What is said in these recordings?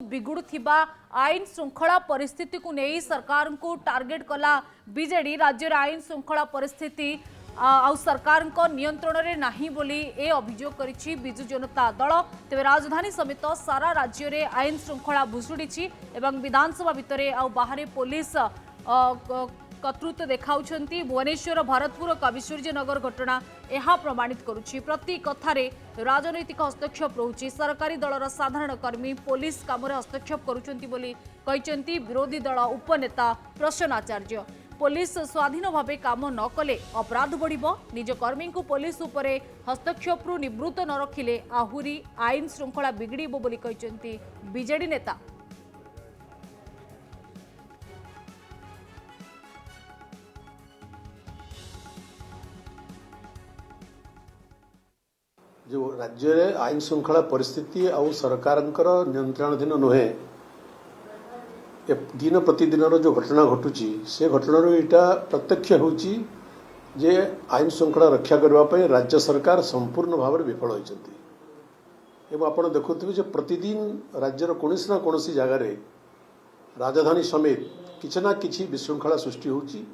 बिगुड़ुथिबा आईन श्रृंखला परिस्थिति को नहीं सरकार को टार्गेट कला बीजेडी राज्य आईन श्रृंखला परिस्थिति आ सरकार नियंत्रण में नहीं बोली ए अभियोग करिछि बिजु जनता दल। तेज राजधानी समेत सारा राज्य में आईन श्रृंखला भुशुड़ी एवं विधानसभा भितर आ बाहर पुलिस कर्तृत्व देखाऊं। भुवनेश्वर भरतपुर काविसूर्यनगर घटना यह प्रमाणित करुछि प्रति कथार राजनैतिक हस्तक्षेप रोचे सरकारी दलर साधारण कर्मी पुलिस काम हस्तक्षेप करुँच विरोधी दल उपनेता प्रसन्न आचार्य। पुलिस स्वाधीन भाव काम न कले अपराध बढ़िबो निज कर्मी को पुलिस उपरे हस्तक्षेप निवृत्त न रखिले आहुरी आईन श्रृंखला बिगड़िबो बोली कहिसेंती बीजेडी नेता। जो राज्य रे आईन श्रृंखला परिस्थिति आउ सरकार नियंत्रणाधीन नुहे दिन प्रतिदिन जो घटना घटुची से घटना यहाँ प्रत्यक्ष होची जे आईन श्रृंखला रक्षा करने राज्य सरकार संपूर्ण भाव में विफल होती। आपड़ देखुवे प्रतिदिन राज्यर कौन ना कौन जगार राजधानी समेत किसी ना कि विशृंखला सृष्टि होची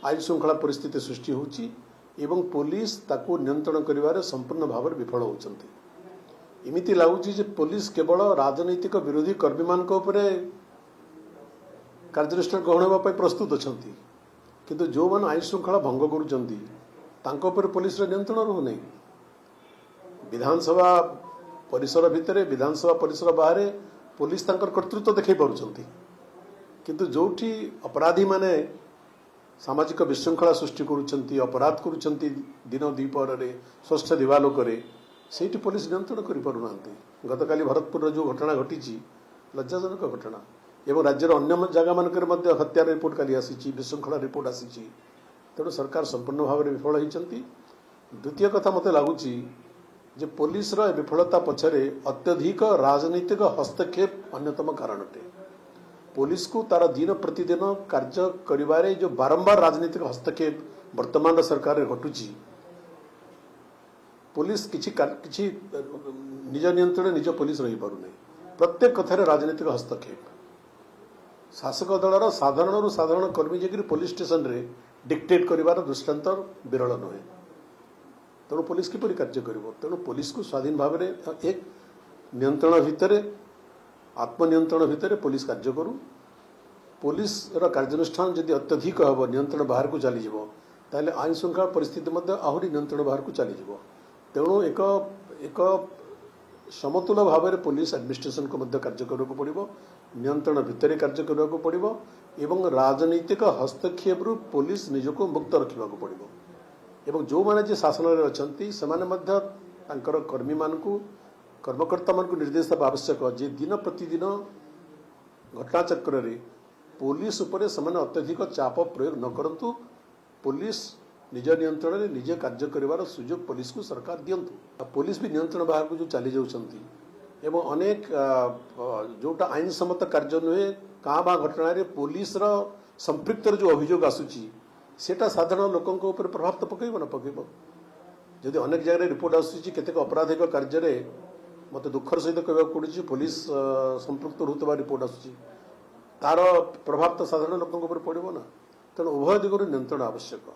आईन श्रृंखला परिस्थिति सृष्टि होची एवं पुलिस ताकू नियंत्रण करिवारे संपूर्ण भाव में विफल होती। एमती लगुच पुलिस केवल राजनैतिक विरोधी कर्मी मान कार्यानुष्ठान ग्रहण होगा प्रस्तुत अच्छा किंतु जो मैंने आईन श्रृंखला भंग कर पुलिस नियंत्रण रोना। विधानसभा परिसर भितर विधानसभा परिसर बाहर पुलिस कर्तृत्व देखा पार्टी किंतु जोठी अपराधी माने सामाजिक विशृंखला सृष्टि करुँच अपराध करुँच दिन द्विपहर स्वस्थ दिवालोक से पुलिस नियंत्रण करना। गतकाली भरतपुर जो घटना घटी लज्जाजनक घटना एवं राज्यर अन्य जगह मानक हत्यार रिपोर्ट काली आसी विशृंखला रिपोर्ट आसी तेणु सरकार संपूर्ण भाव में विफल होती। द्वितीय कथा मत लगुच पुलिस विफलता पछरे अत्यधिक राजनीतिक हस्तक्षेप अन्यतम कारण अटे। पुलिस को तार दिन प्रतिदिन कार्य करिवारे जो बारंबार राजनीतिक हस्तक्षेप वर्तमान सरकार घटुची पुलिस किछि निज नियंत्रण निज पुलिस रही पारुनी। प्रत्येक कथार राजनीतिक हस्तक्षेप शासक दलर साधारण साधारण कर्मी जाकि पुलिस स्टेशन रे डिक्टेट करिवार दृष्टांत विरल नुहे। तेणु पुलिस किपरि कार्य करिवो तेणु पुलिस को स्वाधीन भाव में एक नियंत्रण भितर आत्मनियंत्रण भितर पुलिस कार्य करू। पुलिस कार्यानुष्ठान जदि अत्यधिक हम नियंत्रण बाहर को चली ताले आईन श्रृंखला परिस्थिति आहरी नियंत्रण बाहर को चली तेणु एक समतुल भाव में पुलिस एडमिनिस्ट्रेशन को कार्य करने पड़ो नियंत्रण भितर कार्य करने पड़ो एवं राजनीतिक हस्तक्षेप पुलिस निजको मुक्त रखा पड़ो एवं जो मैंने शासन में अच्छा से कर्मी मान कर्मकर्ता मान निर्देश देवा आवश्यक जे दिन प्रतिदिन घटनाचक्र पुलिस उपरे समान अत्यधिक चाप प्रयोग न करंतु पुलिस निज नियंत्रण में निजे कार्य करिवार सुजोग पुलिस को सरकार दियंतु। पुलिस भी नियंत्रण बाहर को जो चली जाउछंती एवं अनेक जोटा आईन सम्मत कार्य नुहे का बा घटना रे पुलिस संपृक्त जो अभियोग आसुची सेटा साधारण लोकों ऊपर प्रभाव तो पकेब न पकेब। जदि अनेक जगह रिपोर्ट आसुची केतेक अपराधिक कार्य मत दुखर सहित कहवा पड़ी पुलिस संपृक्त होता रिपोर्ट आसुची तार प्रभाव तो साधारण लोकों ऊपर पड़ो ना। तेणु उभय दिगरु नियंत्रण आवश्यक।